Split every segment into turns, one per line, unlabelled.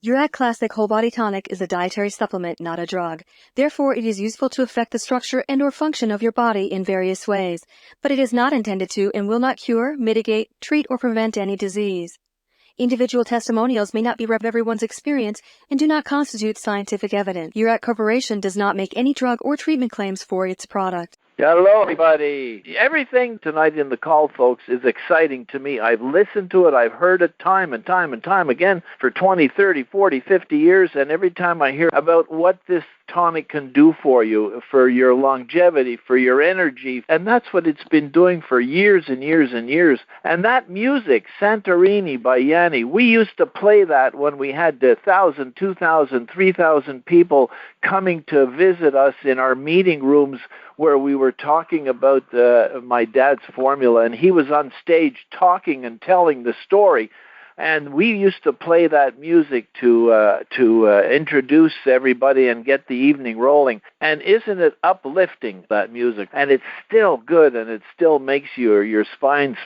Jurak Classic Whole Body Tonic is a dietary supplement, not a drug. Therefore, it is useful to affect the structure and/or function of your body in various ways, but it is not intended to and will not cure, mitigate, treat, or prevent any disease. Individual testimonials may not be everyone's experience and do not constitute scientific evidence. Jurak Corporation does not make any drug or treatment claims for its product.
Hello, everybody. Everything tonight in the call, folks, is exciting to me. I've listened to it. I've heard it time and time and time again for 20, 30, 40, 50 years, and every time I hear about what this tonic can do for you, for your longevity, for your energy, and that's what it's been doing for years and years and years. And that music, Santorini by Yanni, we used to play that when we had 1,000, 2,000, 3,000 people coming to visit us in our meeting rooms where we were talking about my dad's formula, and he was on stage talking and telling the story. And we used to play that music to introduce everybody and get the evening rolling. And isn't it uplifting, that music? And it's still good, and it still makes your spines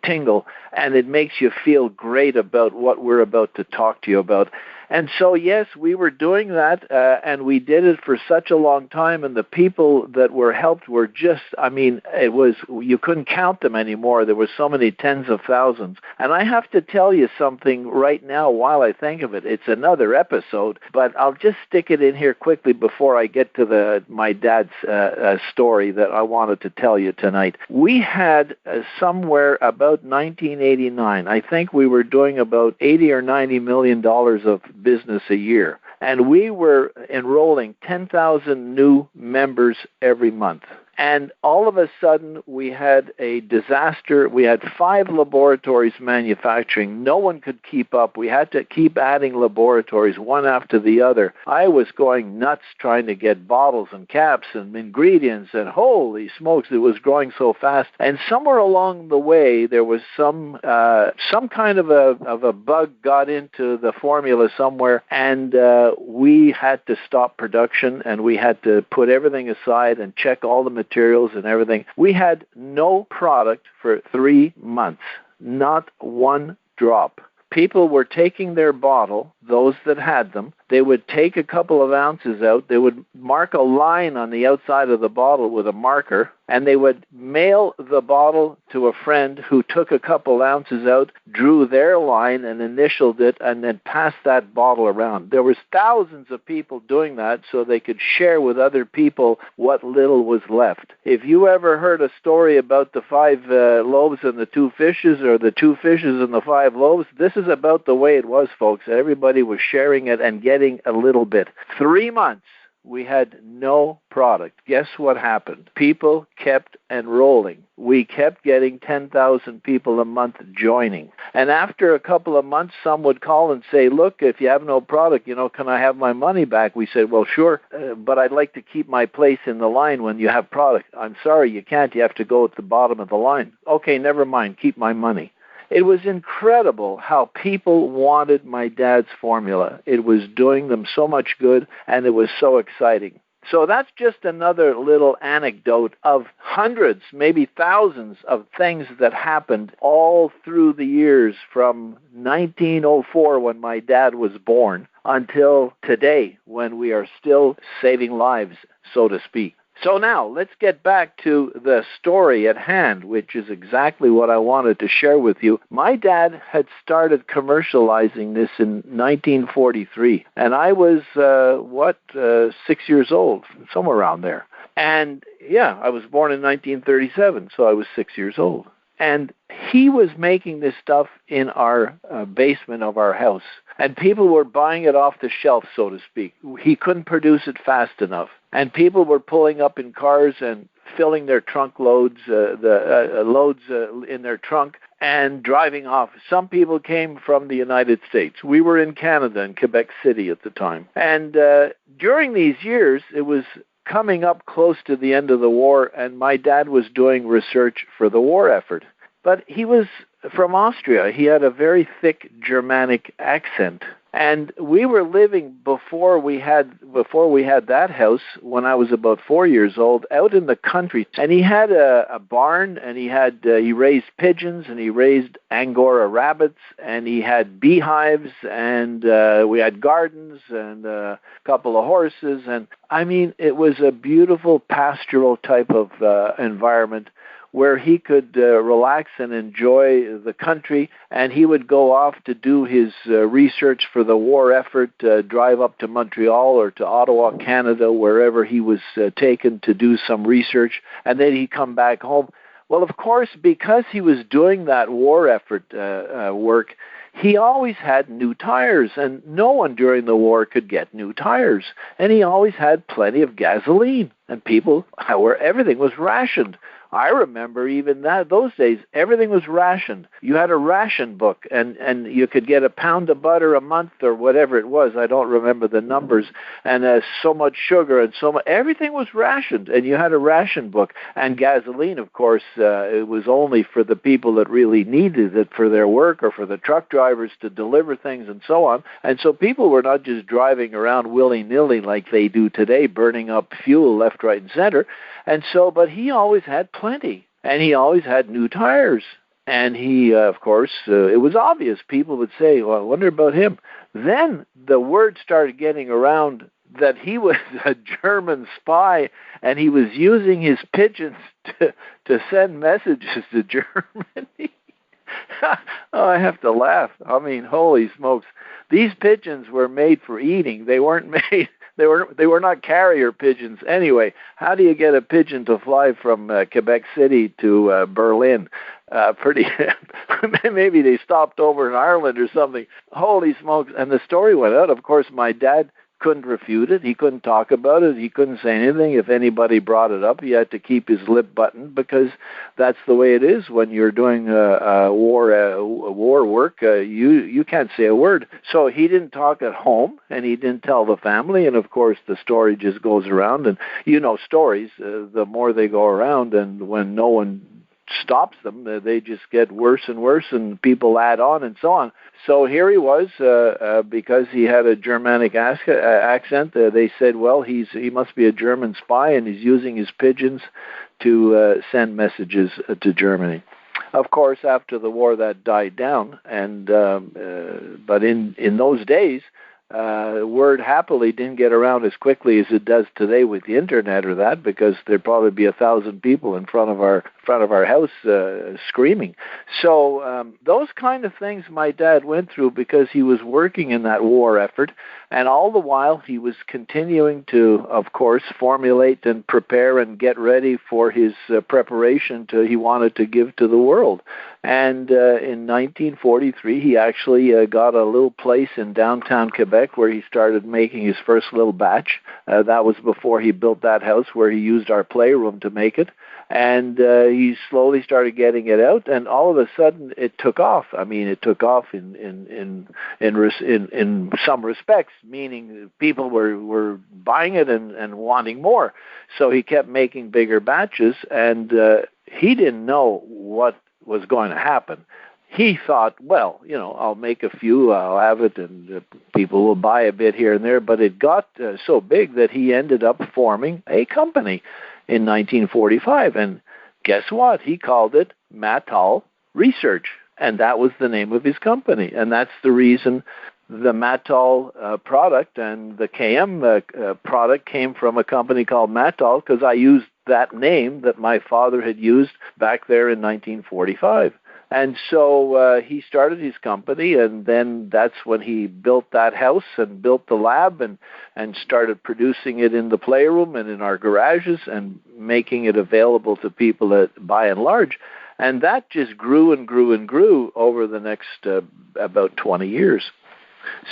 tingle, and it makes you feel great about what we're about to talk to you about. And so, yes, we were doing that, and we did it for such a long time, and the people that were helped were just, it was, you couldn't count them anymore. There were so many tens of thousands. And I have to tell you something right now while I think of it. It's another episode, but I'll just stick it in here quickly before I get to my dad's story that I wanted to tell you tonight. We had somewhere about 1989, I think we were doing about $80 or $90 million of business a year. And we were enrolling 10,000 new members every month. And all of a sudden, we had a disaster. We had 5 laboratories manufacturing. No one could keep up. We had to keep adding laboratories, one after the other. I was going nuts trying to get bottles and caps and ingredients, and holy smokes, it was growing so fast. And somewhere along the way, there was some kind of a bug got into the formula somewhere, and we had to stop production, and we had to put everything aside and check all the materials and everything. We had no product for 3 months, not one drop. People were taking their bottle, those that had them, they would take a couple of ounces out, they would mark a line on the outside of the bottle with a marker, and they would mail the bottle to a friend who took a couple ounces out, drew their line and initialed it, and then passed that bottle around. There was thousands of people doing that so they could share with other people what little was left. If you ever heard a story about the 5 loaves and the 2 fishes, or the 2 fishes and the 5 loaves, this is about the way it was, folks. Everybody was sharing it and getting a little bit. 3 months. We had no product. Guess what happened? People kept enrolling. We kept getting 10,000 people a month joining. And after a couple of months, some would call and say, look, if you have no product, can I have my money back? We said, well, sure, but I'd like to keep my place in the line when you have product. I'm sorry, you can't. You have to go at the bottom of the line. Okay, never mind. Keep my money. It was incredible how people wanted my dad's formula. It was doing them so much good, and it was so exciting. So that's just another little anecdote of hundreds, maybe thousands of things that happened all through the years from 1904 when my dad was born until today when we are still saving lives, so to speak. So now, let's get back to the story at hand, which is exactly what I wanted to share with you. My dad had started commercializing this in 1943, and I was, 6 years old, somewhere around there. And, yeah, I was born in 1937, so I was 6 years old. And he was making this stuff in our basement of our house. And people were buying it off the shelf, so to speak. He couldn't produce it fast enough. And people were pulling up in cars and filling their trunk loads, in their trunk, and driving off. Some people came from the United States. We were in Canada, in Quebec City at the time. And during these years, it was coming up close to the end of the war, and my dad was doing research for the war effort. But he was from Austria. He had a very thick Germanic accent. And we were living before we had that house when I was about 4 years old, out in the country. And he had a barn, and he raised pigeons, and he raised Angora rabbits, and he had beehives, and we had gardens and a couple of horses. And I mean, it was a beautiful pastoral type of environment, where he could relax and enjoy the country, and he would go off to do his research for the war effort, drive up to Montreal or to Ottawa, Canada, wherever he was taken to do some research, and then he'd come back home. Well, of course, because he was doing that war effort work, he always had new tires, and no one during the war could get new tires. And he always had plenty of gasoline, and everything was rationed. I remember even those days, everything was rationed. You had a ration book, and you could get a pound of butter a month or whatever it was. I don't remember the numbers. And so much sugar and everything was rationed, and you had a ration book. And gasoline, of course, it was only for the people that really needed it for their work or for the truck drivers to deliver things and so on. And so people were not just driving around willy-nilly like they do today, burning up fuel left, right, and center. And so, but he always had plenty, and he always had new tires. And he, of course, it was obvious. People would say, well, I wonder about him. Then the word started getting around that he was a German spy, and he was using his pigeons to send messages to Germany. Oh, I have to laugh. I mean, holy smokes. These pigeons were made for eating. They weren't made... They were not carrier pigeons. Anyway, how do you get a pigeon to fly from Quebec City to Berlin? Maybe they stopped over in Ireland or something. Holy smokes. And the story went out. Of course, my dad couldn't refute it. He couldn't talk about it. He couldn't say anything. If anybody brought it up, he had to keep his lip buttoned, because that's the way it is when you're doing war work. You can't say a word. So he didn't talk at home, and he didn't tell the family. And of course, the story just goes around. And you know stories, the more they go around, and when no one stops them, they just get worse and worse, and people add on and so on. So here he was, because he had a Germanic accent. They said, well, he must be a German spy, and he's using his pigeons to send messages to Germany. Of course, after the war, that died down, and but in those days, word happily didn't get around as quickly as it does today with the internet or that, because there'd probably be 1,000 people in front of our house screaming. So those kind of things my dad went through, because he was working in that war effort, and all the while he was continuing to, of course, formulate and prepare and get ready for his preparation he wanted to give to the world. And in 1943, he actually got a little place in downtown Quebec where he started making his first little batch. That was before he built that house where he used our playroom to make it. And he slowly started getting it out, and all of a sudden it took off. I mean, it took off in some respects, meaning people were buying it and wanting more. So he kept making bigger batches, and he didn't know what was going to happen. He thought, well, I'll make a few, I'll have it, and people will buy a bit here and there. But it got so big that he ended up forming a company in 1945. And guess what? He called it Mattol Research, and that was the name of his company. And that's the reason the Mattol product and the KM product came from a company called Mattol, because I used that name that my father had used back there in 1945. And so he started his company, and then that's when he built that house and built the lab and started producing it in the playroom and in our garages and making it available to people by and large. And that just grew and grew and grew over the next about 20 years.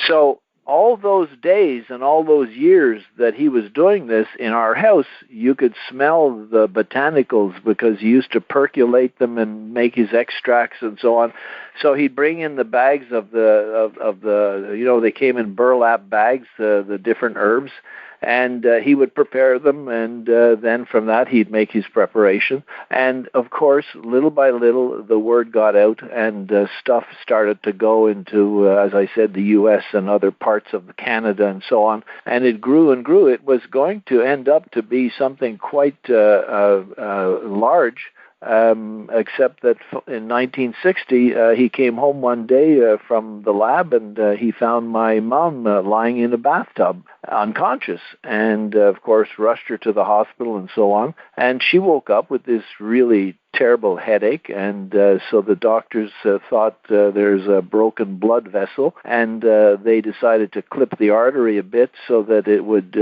So all those days and all those years that he was doing this in our house, you could smell the botanicals, because he used to percolate them and make his extracts and so on. So he'd bring in the bags of the they came in burlap bags, the different herbs, And he would prepare them, and then from that he'd make his preparation. And of course, little by little, the word got out, and stuff started to go into, as I said, the U.S. and other parts of Canada and so on. And it grew and grew. It was going to end up to be something quite large. Except that in 1960, he came home one day from the lab, and he found my mom lying in a bathtub, unconscious, and of course rushed her to the hospital and so on. And she woke up with this really terrible headache, and so the doctors thought there's a broken blood vessel, and they decided to clip the artery a bit so that it would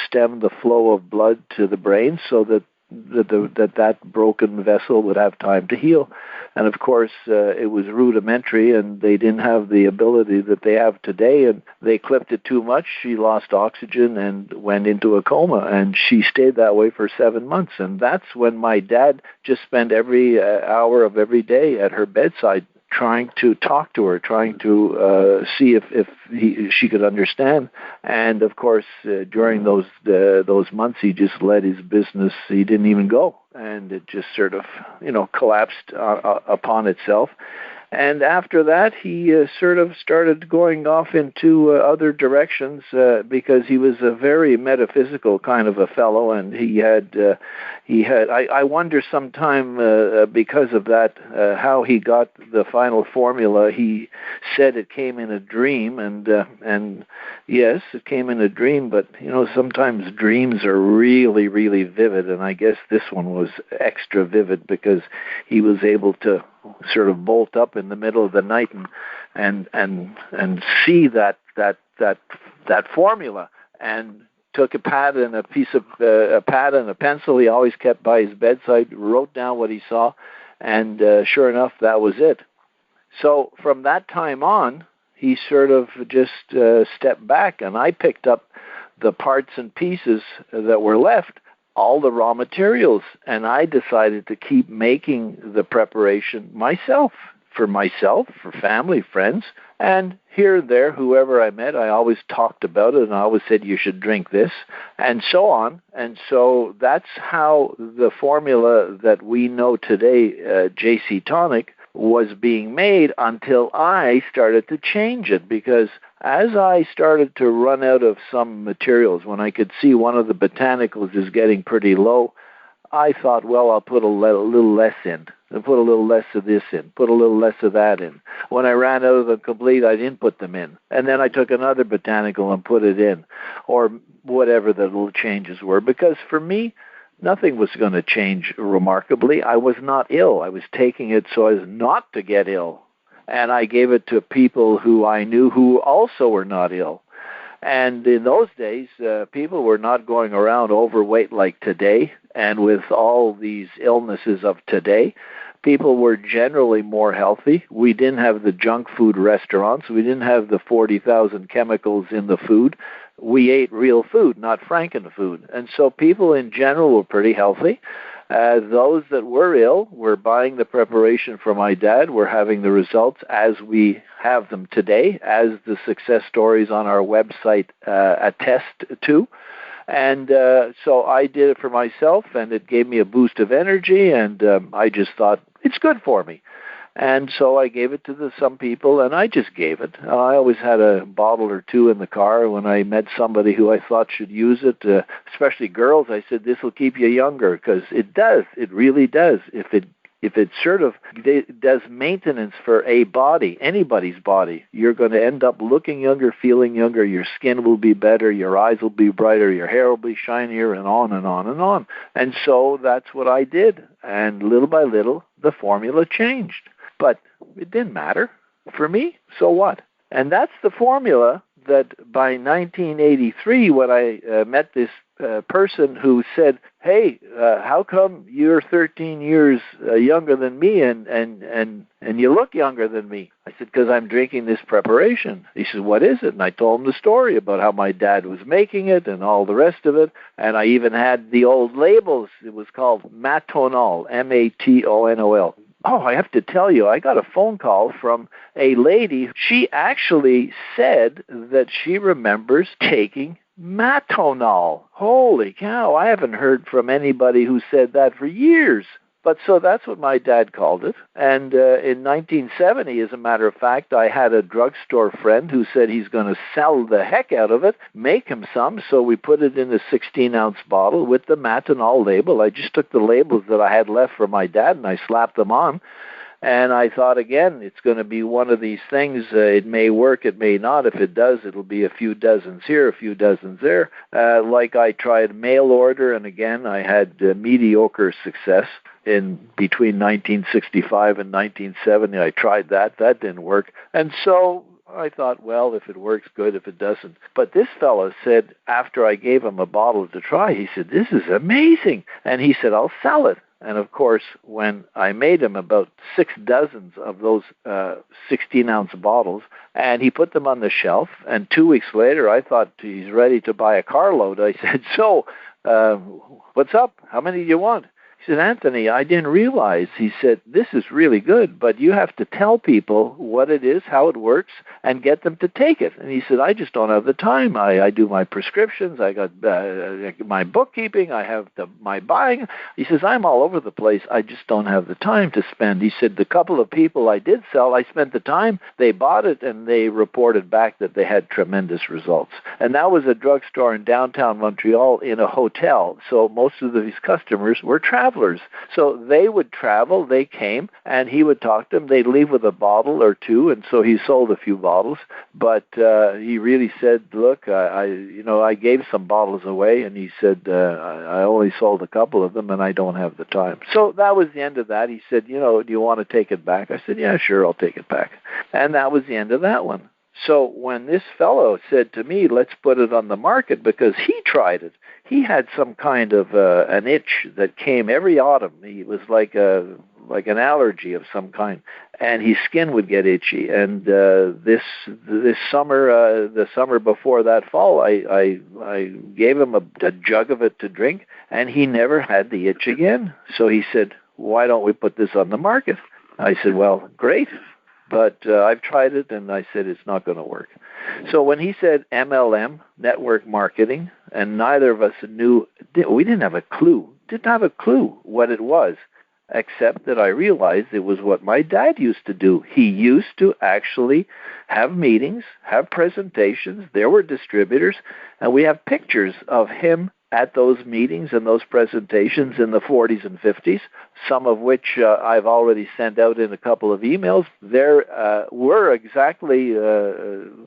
stem the flow of blood to the brain, so that that broken vessel would have time to heal. And of course, it was rudimentary, and they didn't have the ability that they have today, and they clipped it too much. She lost oxygen and went into a coma, and she stayed that way for 7 months. And that's when my dad just spent every hour of every day at her bedside, trying to talk to her, trying to see if she could understand. And of course, during those months, he just let his business. He didn't even go, and it just sort of collapsed upon itself. And after that, he sort of started going off into other directions because he was a very metaphysical kind of a fellow, and he had. I wonder sometime because of that how he got the final formula. He said it came in a dream, and yes, it came in a dream. But sometimes dreams are really, really vivid, and I guess this one was extra vivid because he was able to sort of bolt up in the middle of the night and see that formula, and took a pad and a piece of a pad and a pencil he always kept by his bedside, wrote down what he saw, and sure enough, that was it. So from that time on, he sort of just stepped back, and I picked up the parts and pieces that were left, all the raw materials, and I decided to keep making the preparation myself, for family, friends, and here and there, whoever I met, I always talked about it, and I always said, you should drink this, and so on. And so that's how the formula that we know today, JC Tonic, was being made, until I started to change it, because as I started to run out of some materials, when I could see one of the botanicals is getting pretty low, I thought, well, I'll put a little less in, and put a little less of this in, put a little less of that in. When I ran out of them complete, I didn't put them in. And then I took another botanical and put it in, or whatever the little changes were, because for me, nothing was going to change remarkably. I was not ill. I was taking it so as not to get ill. And I gave it to people who I knew who also were not ill. And in those days, people were not going around overweight like today. And with all these illnesses of today, people were generally more healthy. We didn't have the junk food restaurants. We didn't have the 40,000 chemicals in the food. We ate real food, not Frankenfood. And so people in general were pretty healthy. Those that were ill were buying the preparation from my dad, were having the results as we have them today, as the success stories on our website attest to. And so I did it for myself, and it gave me a boost of energy, and I just thought, it's good for me. And so I gave it to some people, and I just gave it. I always had a bottle or two in the car when I met somebody who I thought should use it, especially girls. I said, this will keep you younger, because it does. It really does. If it sort of does maintenance for a body, anybody's body, you're going to end up looking younger, feeling younger, your skin will be better, your eyes will be brighter, your hair will be shinier, and on and on and on. And so that's what I did. And little by little, the formula changed. But it didn't matter for me, so what? And that's the formula that by 1983, when I met this person who said, hey, how come you're 13 years younger than me and you look younger than me? I said, because I'm drinking this preparation. He said, what is it? And I told him the story about how my dad was making it and all the rest of it. And I even had the old labels. It was called Matonol, Matonol. Oh, I have to tell you, I got a phone call from a lady. She actually said that she remembers taking Matonol. Holy cow, I haven't heard from anybody who said that for years. But so that's what my dad called it. And in 1970, as a matter of fact, I had a drugstore friend who said he's going to sell the heck out of it, make him some. So we put it in a 16-ounce bottle with the Matonol label. I just took the labels that I had left for my dad and I slapped them on. And I thought, again, it's going to be one of these things. It may work, it may not. If it does, it'll be a few dozens here, a few dozens there. Like I tried mail order, and again, I had mediocre success in between 1965 and 1970. I tried that. That didn't work. And so I thought, well, if it works, good. If it doesn't. But this fellow said, after I gave him a bottle to try, he said, this is amazing. And he said, I'll sell it. And of course, when I made him about 6 dozens of those 16-ounce bottles, and he put them on the shelf, and 2 weeks later, I thought he's ready to buy a carload. I said, so, what's up? How many do you want? He said, Anthony, I didn't realize. He said, this is really good, but you have to tell people what it is, how it works, and get them to take it. And he said, I just don't have the time. I do my prescriptions. I got my bookkeeping. I have my buying. He says, I'm all over the place. I just don't have the time to spend. He said, the couple of people I did sell, I spent the time. They bought it, and they reported back that they had tremendous results. And that was a drugstore in downtown Montreal in a hotel. So most of these customers were travelers. So they would travel, they came, and he would talk to them. They'd leave with a bottle or two, and so he sold a few bottles. But he really said, look, I gave some bottles away, and he said, I only sold a couple of them, and I don't have the time. So that was the end of that. He said, do you want to take it back? I said, yeah, sure, I'll take it back. And that was the end of that one. So when this fellow said to me, let's put it on the market, because he tried it, he had some kind of an itch that came every autumn. He was like an allergy of some kind, and his skin would get itchy. And this summer, the summer before that fall, I gave him a jug of it to drink, and he never had the itch again. So he said, why don't we put this on the market? I said, well, great. But I've tried it, and I said it's not going to work. So when he said MLM, network marketing, and neither of us knew, we didn't have a clue what it was, except that I realized it was what my dad used to do. He used to actually have meetings, have presentations. There were distributors, and we have pictures of him at those meetings and those presentations in the 40s and 50s, some of which I've already sent out in a couple of emails. There were exactly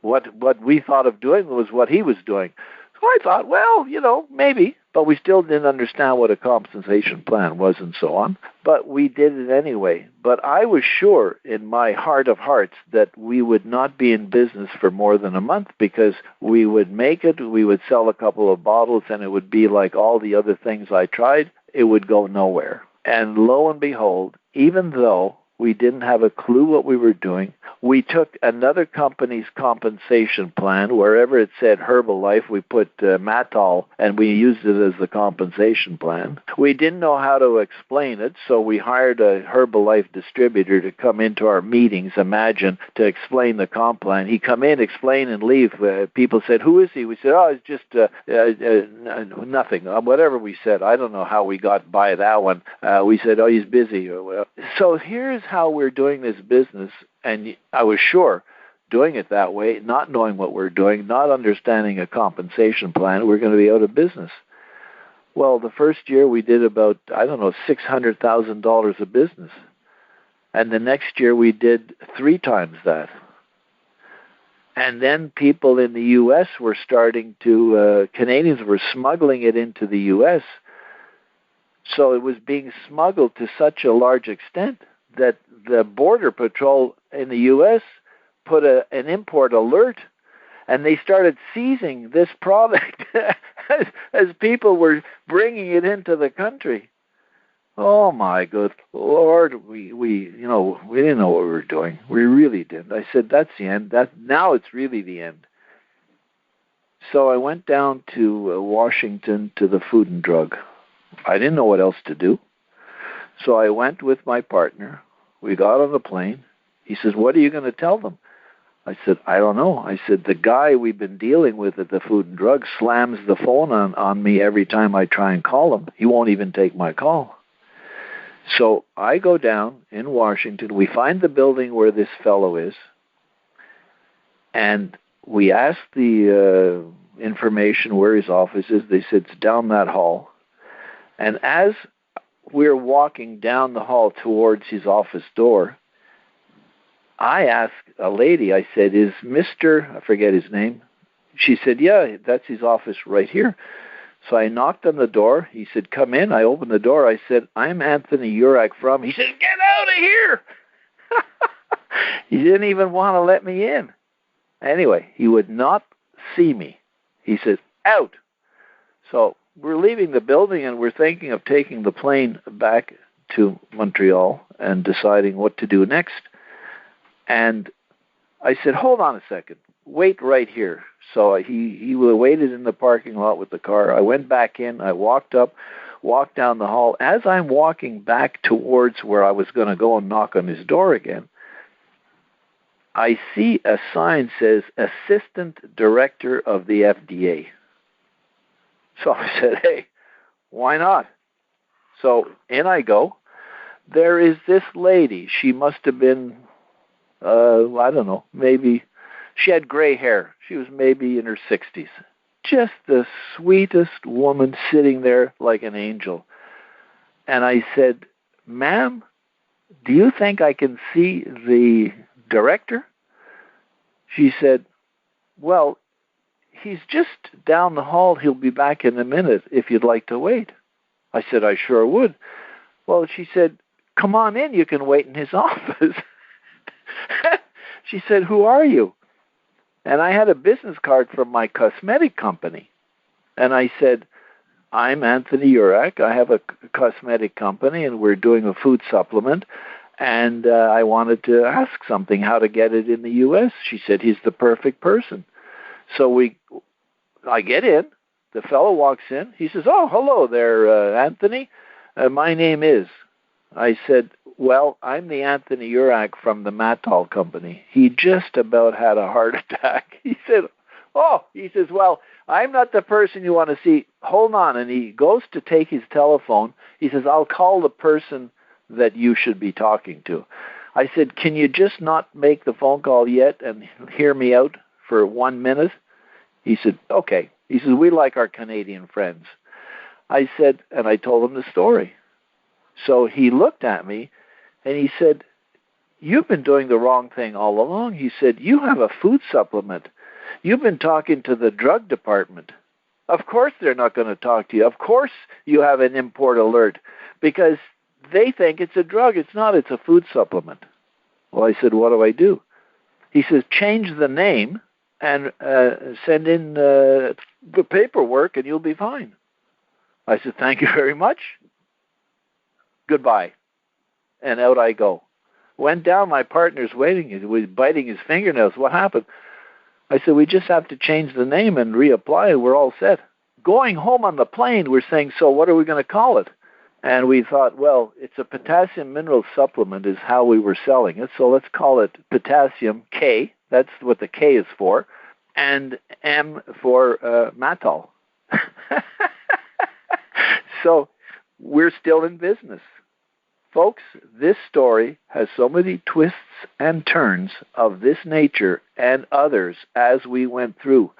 what we thought of doing was what he was doing. So I thought, well, maybe, but we still didn't understand what a compensation plan was and so on. But we did it anyway. But I was sure in my heart of hearts that we would not be in business for more than a month, because we would make it, we would sell a couple of bottles, and it would be like all the other things I tried, it would go nowhere. And lo and behold, even though we didn't have a clue what we were doing, we took another company's compensation plan. Wherever it said Herbalife, we put Matol, and we used it as the compensation plan. We didn't know how to explain it, so we hired a Herbalife distributor to come into our meetings, imagine, to explain the comp plan. He'd come in, explain, and leave. People said, who is he? We said, it's just nothing. Whatever we said. I don't know how we got by that one. We said, he's busy. So here's how we're doing this business. And I was sure, doing it that way, not knowing what we're doing, not understanding a compensation plan, we're going to be out of business. Well, the first year we did about, $600,000 of business. And the next year we did 3 times that. And then people in the U.S. were starting to, Canadians were smuggling it into the U.S. So it was being smuggled to such a large extent that the Border Patrol in the U.S. put an import alert, and they started seizing this product as people were bringing it into the country. Oh my good Lord, we didn't know what we were doing. We really didn't. I said, that's the end. Now it's really the end. So I went down to Washington to the Food and Drug. I didn't know what else to do. So I went with my partner. We got on the plane. He says, what are you going to tell them? I said, I don't know. I said, the guy we've been dealing with at the Food and Drug slams the phone on me every time I try and call him. He won't even take my call. So I go down in Washington. We find the building where this fellow is, and we ask the information where his office is. They said it's down that hall. And as we're walking down the hall towards his office door, I asked a lady, I said, is Mr., I forget his name. She said, yeah, that's his office right here. So I knocked on the door. He said, come in. I opened the door. I said, I'm Anthony Jurak from. He said, get out of here. He didn't even want to let me in. Anyway, he would not see me. He said, out. So we're leaving the building, and we're thinking of taking the plane back to Montreal and deciding what to do next. And I said, hold on a second. Wait right here. So he waited in the parking lot with the car. I went back in. I walked up, walked down the hall. As I'm walking back towards where I was going to go and knock on his door again, I see a sign says Assistant Director of the FDA. So I said, hey, why not? So in I go. There is this lady. She must have been, I don't know, maybe, she had gray hair. She was maybe in her 60s. Just the sweetest woman sitting there like an angel. And I said, ma'am, do you think I can see the director? She said, well, he's just down the hall. He'll be back in a minute if you'd like to wait. I said, I sure would. Well, she said, come on in. You can wait in his office. She said, who are you? And I had a business card from my cosmetic company. And I said, I'm Anthony Jurak. I have a cosmetic company, and we're doing a food supplement. And I wanted to ask something, how to get it in the U.S. She said, he's the perfect person. So I get in. The fellow walks in. He says, oh, hello there, Anthony. My name is. I said, well, I'm the Anthony Jurak from the Mattol Company. He just about had a heart attack. He said, oh, he says, well, I'm not the person you want to see. Hold on. And he goes to take his telephone. He says, I'll call the person that you should be talking to. I said, can you just not make the phone call yet and hear me out for 1 minute? He said, okay. He says, we like our Canadian friends. I said, and I told him the story. So he looked at me and he said, you've been doing the wrong thing all along. He said, you have a food supplement. You've been talking to the drug department. Of course they're not going to talk to you. Of course you have an import alert because they think it's a drug. It's not. It's a food supplement. Well, I said, what do I do? He says, change the name and send in the paperwork and you'll be fine. I said, thank you very much. Goodbye. And out I go. Went down, my partner's waiting. He was biting his fingernails. What happened? I said, we just have to change the name and reapply. We're all set. Going home on the plane, we're saying, so what are we going to call it? And we thought, well, it's a potassium mineral supplement is how we were selling it. So let's call it Potassium K. That's what the K is for. And M for Mattol. So we're still in business. Folks, this story has so many twists and turns of this nature and others as we went through.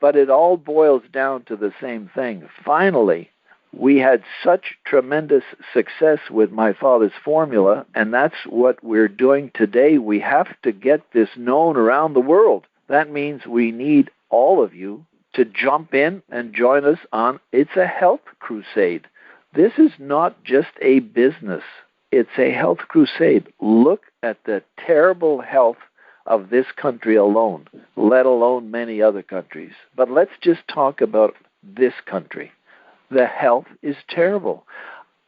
But it all boils down to the same thing. Finally, we had such tremendous success with my father's formula, and that's what we're doing today. We have to get this known around the world. That means we need all of you to jump in and join us on It's a Health Crusade. This is not just a business. It's a health crusade. Look at the terrible health of this country alone, let alone many other countries. But let's just talk about this country. The health is terrible.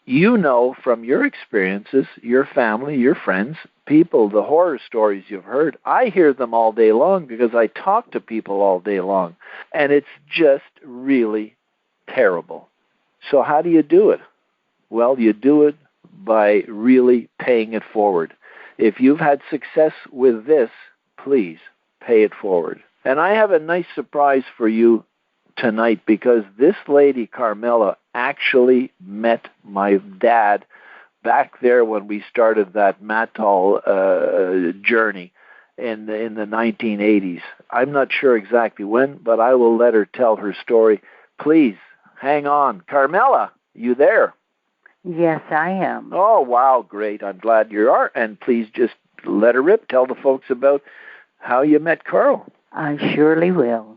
You know from your experiences, your family, your friends, people, the horror stories you've heard. I hear them all day long because I talk to people all day long. And it's just really terrible. So how do you do it? Well, you do it by really paying it forward. If you've had success with this, please pay it forward. And I have a nice surprise for you tonight, because this lady, Carmela, actually met my dad back there when we started that Mattol journey in the 1980s. I'm not sure exactly when, but I will let her tell her story. Please, hang on. Carmela, you there?
Yes, I am.
Oh, wow, great. I'm glad you are. And please just let her rip. Tell the folks about how you met Carl.
I surely will.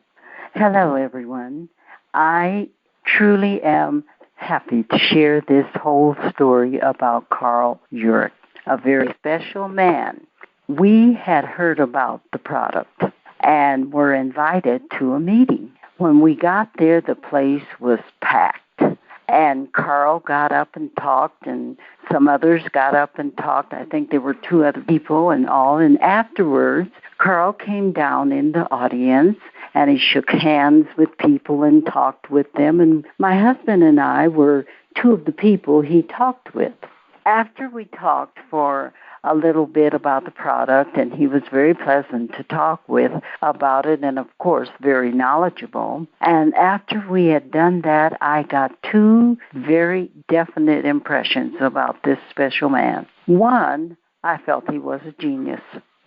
Hello, everyone. I truly am happy to share this whole story about Carl Jurak, a very special man. We had heard about the product and were invited to a meeting. When we got there, the place was packed. And Carl got up and talked, and some others got up and talked. I think there were 2 other people and all. And afterwards, Carl came down in the audience, and he shook hands with people and talked with them. And my husband and I were 2 of the people he talked with. After we talked for a little bit about the product, and he was very pleasant to talk with about it, and of course very knowledgeable. And after we had done that, I got 2 very definite impressions about this special man. 1, I felt he was a genius,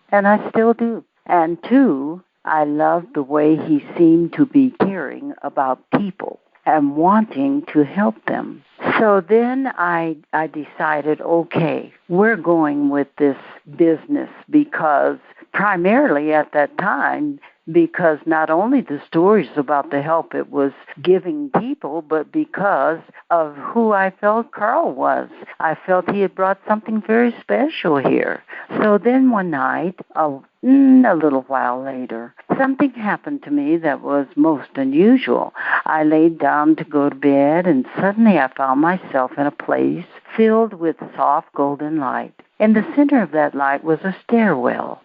and I still do. And 2, I loved the way he seemed to be caring about people and wanting to help them. So then I decided, okay, we're going with this business, because primarily at that time, because not only the stories about the help it was giving people, but because of who I felt Carl was. I felt he had brought something very special here. So then one night, a little while later, something happened to me that was most unusual. I laid down to go to bed, and suddenly I found myself in a place filled with soft golden light. In the center of that light was a stairway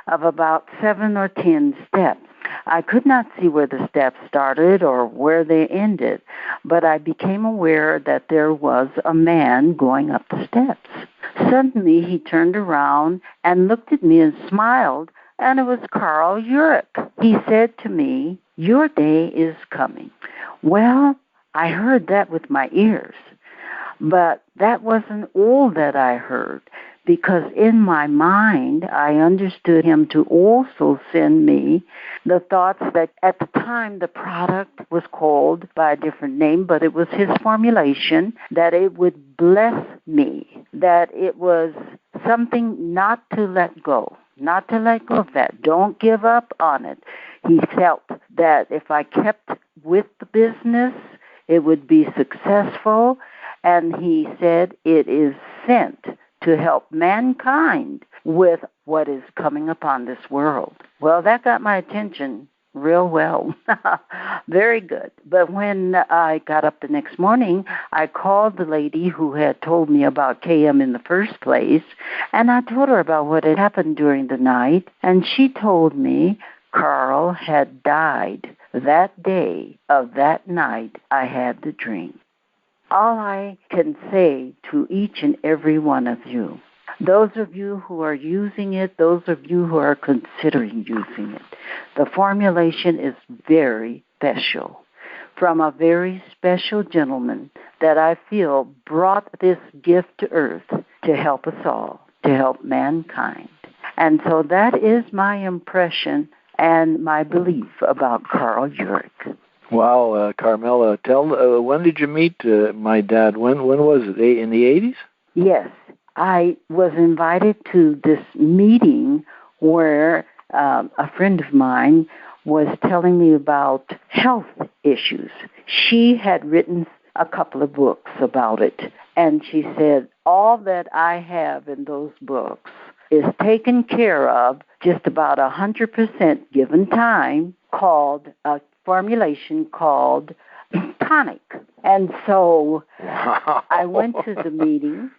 of about 7 or 10 steps. I could not see where the steps started or where they ended, but I became aware that there was a man going up the steps. Suddenly he turned around and looked at me and smiled, and it was Carl Jurak. He said to me, "Your day is coming." Well, I heard that with my ears. But that wasn't all that I heard, because in my mind I understood him to also send me the thoughts that at the time the product was called by a different name, but it was his formulation, that it would bless me, that it was something not to let go. Not to let go of that. Don't give up on it. He felt that if I kept with the business, it would be successful. And he said it is sent to help mankind with what is coming upon this world. Well, that got my attention real well. Very good. But when I got up the next morning, I called the lady who had told me about KM in the first place, and I told her about what had happened during the night, and she told me Carl had died that day of that night I had the dream. All I can say to each and every one of you, those of you who are using it, those of you who are considering using it, the formulation is very special, from a very special gentleman that I feel brought this gift to earth to help us all, to help mankind. And so that is my impression and my belief about Carl Jurak.
Wow, Carmela, when did you meet my dad? When was it? In the 80s?
Yes. I was invited to this meeting where a friend of mine was telling me about health issues. She had written a couple of books about it, and she said, all that I have in those books is taken care of just about 100% given time, called a formulation called Tonic. And so I went to the meeting,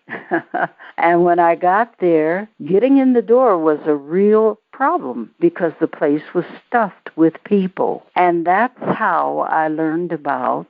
and when I got there, getting in the door was a real problem because the place was stuffed with people. And that's how I learned about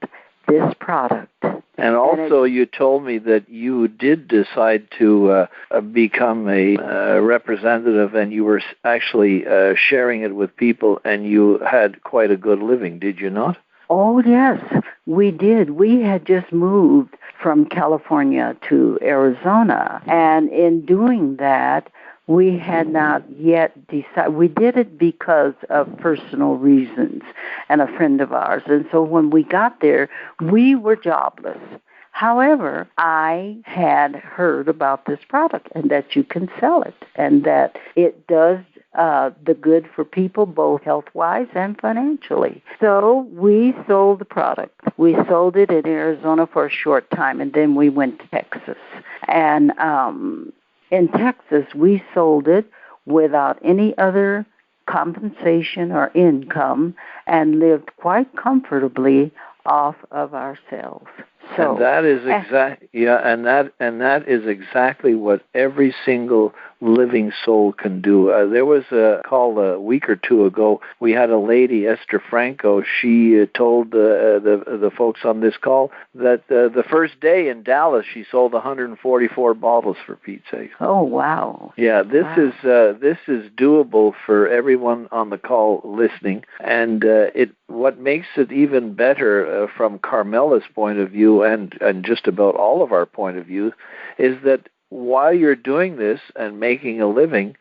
this product.
And also, you told me that you did decide to become a representative, and you were actually sharing it with people, and you had quite a good living, did you not?
Oh, yes, we did. We had just moved from California to Arizona, and in doing that, we had not yet decided. We did it because of personal reasons and a friend of ours. And so when we got there, we were jobless. However, I had heard about this product and that you can sell it and that it does the good for people, both health-wise and financially. So we sold the product. We sold it in Arizona for a short time, and then we went to Texas. And in Texas, we sold it without any other compensation or income and lived quite comfortably off of our sales. So,
and that is that is exactly what every single living soul can do. There was a call a week or two ago. We had a lady, Esther Franco. She told the folks on this call that the first day in Dallas she sold 144 bottles, for Pete's sake.
Oh wow!
Yeah, this is doable for everyone on the call listening, and what makes it even better from Carmela's point of view and just about all of our point of view is that while you're doing this and making a living,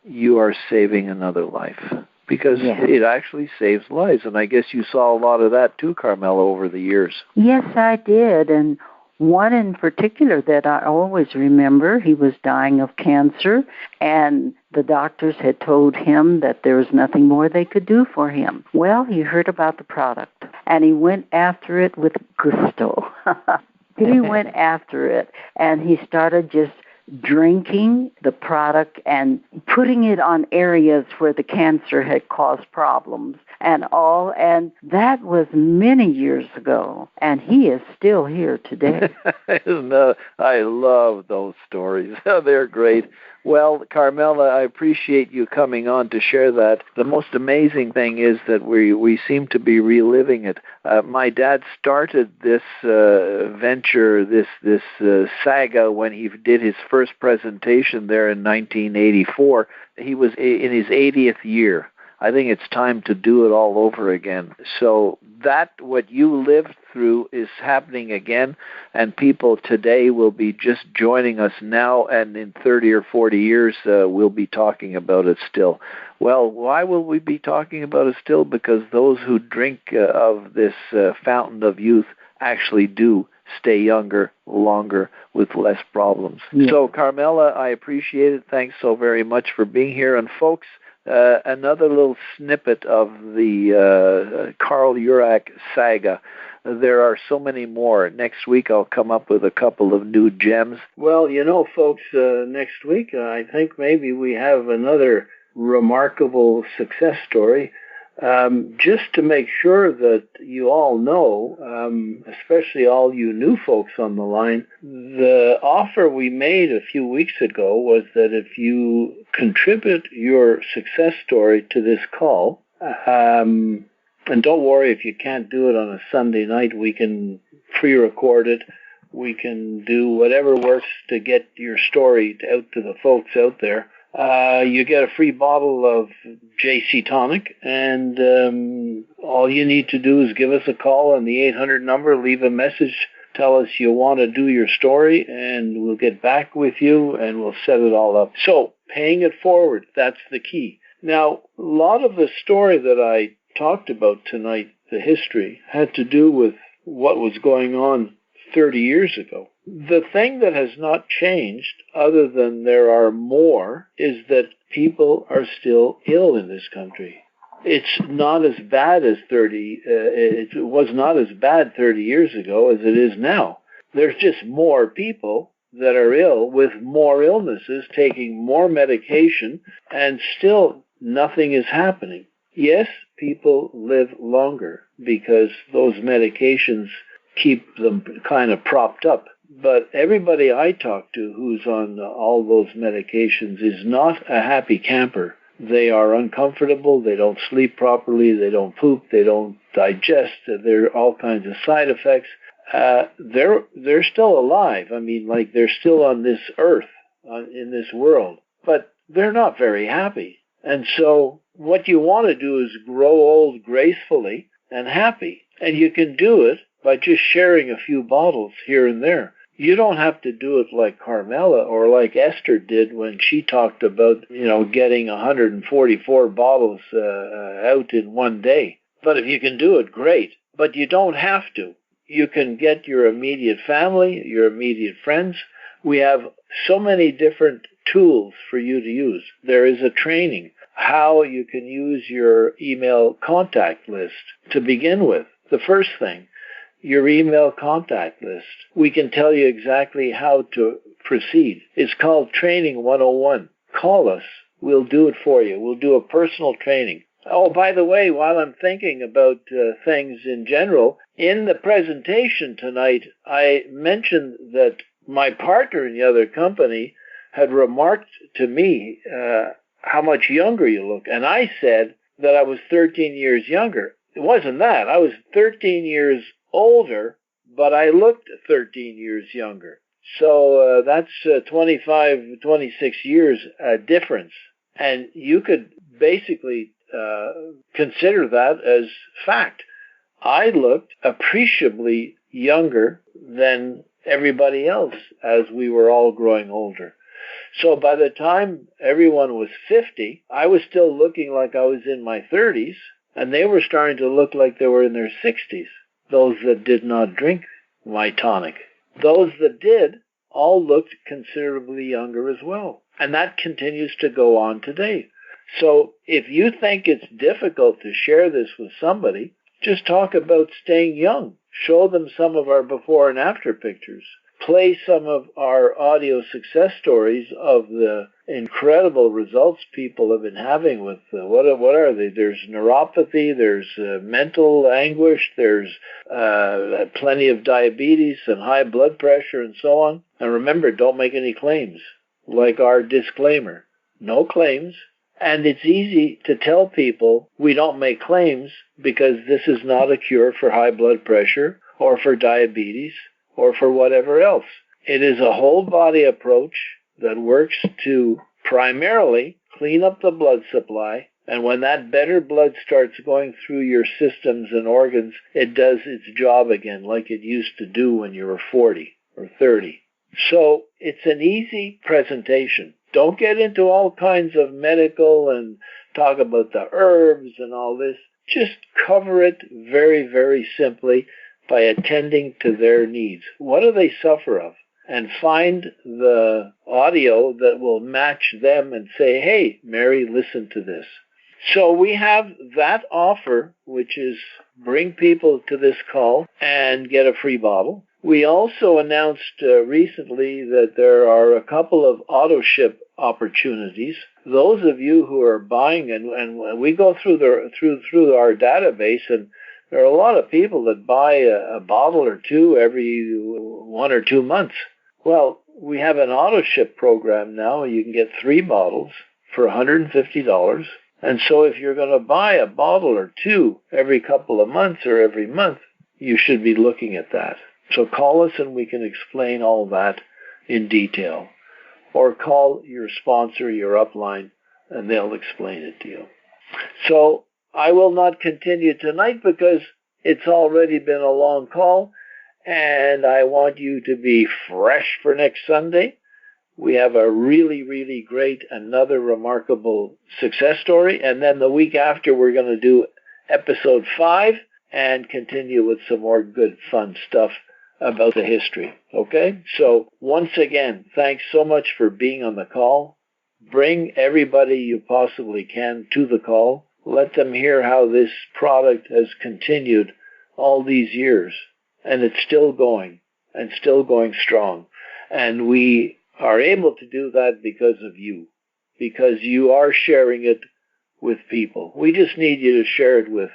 you are saving another life because it actually saves lives. And I guess you saw a lot of that too, Carmela, over the years.
Yes, I did. And one in particular that I always remember, he was dying of cancer, and the doctors had told him that there was nothing more they could do for him. Well, he heard about the product, and he went after it with gusto. He went after it, and he started just drinking the product and putting it on areas where the cancer had caused problems and all. And that was many years ago, and he is still here today.
I love those stories. They're great. Well, Carmela, I appreciate you coming on to share that. The most amazing thing is that we seem to be reliving it. My dad started this venture, this saga, when he did his first presentation there in 1984. He was in his 80th year. I think it's time to do it all over again. So that what you lived through is happening again, and people today will be just joining us now, and in 30 or 40 years we'll be talking about it still. Well, why will we be talking about it still? Because those who drink of this fountain of youth actually do stay younger, longer, with less problems. Yeah. So, Carmela, I appreciate it. Thanks so very much for being here. And folks, another little snippet of the Carl Jurak saga. There are so many more. Next week I'll come up with a couple of new gems. Well, folks, next week I think maybe we have another remarkable success story. Just to make sure that you all know, especially all you new folks on the line, the offer we made a few weeks ago was that if you contribute your success story to this call, and don't worry if you can't do it on a Sunday night, we can pre-record it. We can do whatever works to get your story out to the folks out there. You get a free bottle of JC Tonic, and all you need to do is give us a call on the 800 number, leave a message, tell us you want to do your story, and we'll get back with you, and we'll set it all up. So, paying it forward, that's the key. Now, a lot of the story that I talked about tonight, the history, had to do with what was going on 30 years ago. The thing that has not changed, other than there are more, is that people are still ill in this country. It's not as bad as it was not as bad 30 years ago as it is now. There's just more people that are ill with more illnesses, taking more medication, and still nothing is happening. Yes, people live longer because those medications keep them kind of propped up. But everybody I talk to who's on all those medications is not a happy camper. They are uncomfortable, they don't sleep properly, they don't poop, they don't digest, there are all kinds of side effects. they're still alive. I mean, like they're still on this earth, in this world, but they're not very happy. And so what you want to do is grow old gracefully and happy. And you can do it by just sharing a few bottles here and there. You don't have to do it like Carmela or like Esther did when she talked about, getting 144 bottles out in one day. But if you can do it, great. But you don't have to. You can get your immediate family, your immediate friends. We have so many different tools for you to use. There is a training how you can use your email contact list to begin with. The first thing, your email contact list. We can tell you exactly how to proceed. It's called Training 101. Call us. We'll do it for you. We'll do a personal training. Oh, by the way, while I'm thinking about things in general, in the presentation tonight, I mentioned that my partner in the other company had remarked to me how much younger you look. And I said that I was 13 years younger. It wasn't that. I was 13 years older, but I looked 13 years younger. So that's 25, 26 years difference. And you could basically consider that as fact. I looked appreciably younger than everybody else as we were all growing older. So by the time everyone was 50, I was still looking like I was in my 30s, and they were starting to look like they were in their 60s, those that did not drink my tonic. Those that did all looked considerably younger as well. And that continues to go on today. So if you think it's difficult to share this with somebody, just talk about staying young. Show them some of our before and after pictures. Play some of our audio success stories of the incredible results people have been having with, what are they? There's neuropathy, there's mental anguish, there's plenty of diabetes and high blood pressure and so on. And remember, don't make any claims, like our disclaimer. No claims. And it's easy to tell people we don't make claims because this is not a cure for high blood pressure or for diabetes or for whatever else. It is a whole body approach that works to primarily clean up the blood supply. And when that better blood starts going through your systems and organs, it does its job again like it used to do when you were 40 or 30. So it's an easy presentation. Don't get into all kinds of medical and talk about the herbs and all this. Just cover it very, very simply by attending to their needs. What do they suffer of? And find the audio that will match them and say, hey, Mary, listen to this. So we have that offer, which is bring people to this call and get a free bottle. We also announced recently that there are a couple of auto ship opportunities. Those of you who are buying, and we go through through our database, and there are a lot of people that buy a bottle or two every 1 or 2 months. Well, we have an auto ship program now. You can get 3 bottles for $150. And so if you're going to buy a bottle or 2 every couple of months or every month, you should be looking at that. So call us and we can explain all that in detail. Or call your sponsor, your upline, and they'll explain it to you. So I will not continue tonight because it's already been a long call, and I want you to be fresh for next Sunday. We have a really, really great, another remarkable success story, and then the week after we're going to do episode 5 and continue with some more good, fun stuff about the history. Okay? So once again, thanks so much for being on the call. Bring everybody you possibly can to the call. Let them hear how this product has continued all these years. And it's still going, and still going strong. And we are able to do that because of you. Because you are sharing it with people. We just need you to share it with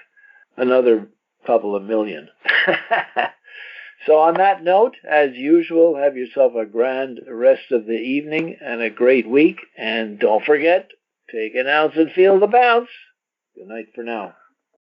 another couple of million. So on that note, as usual, have yourself a grand rest of the evening and a great week. And don't forget, take an ounce and feel the bounce. Good night for now.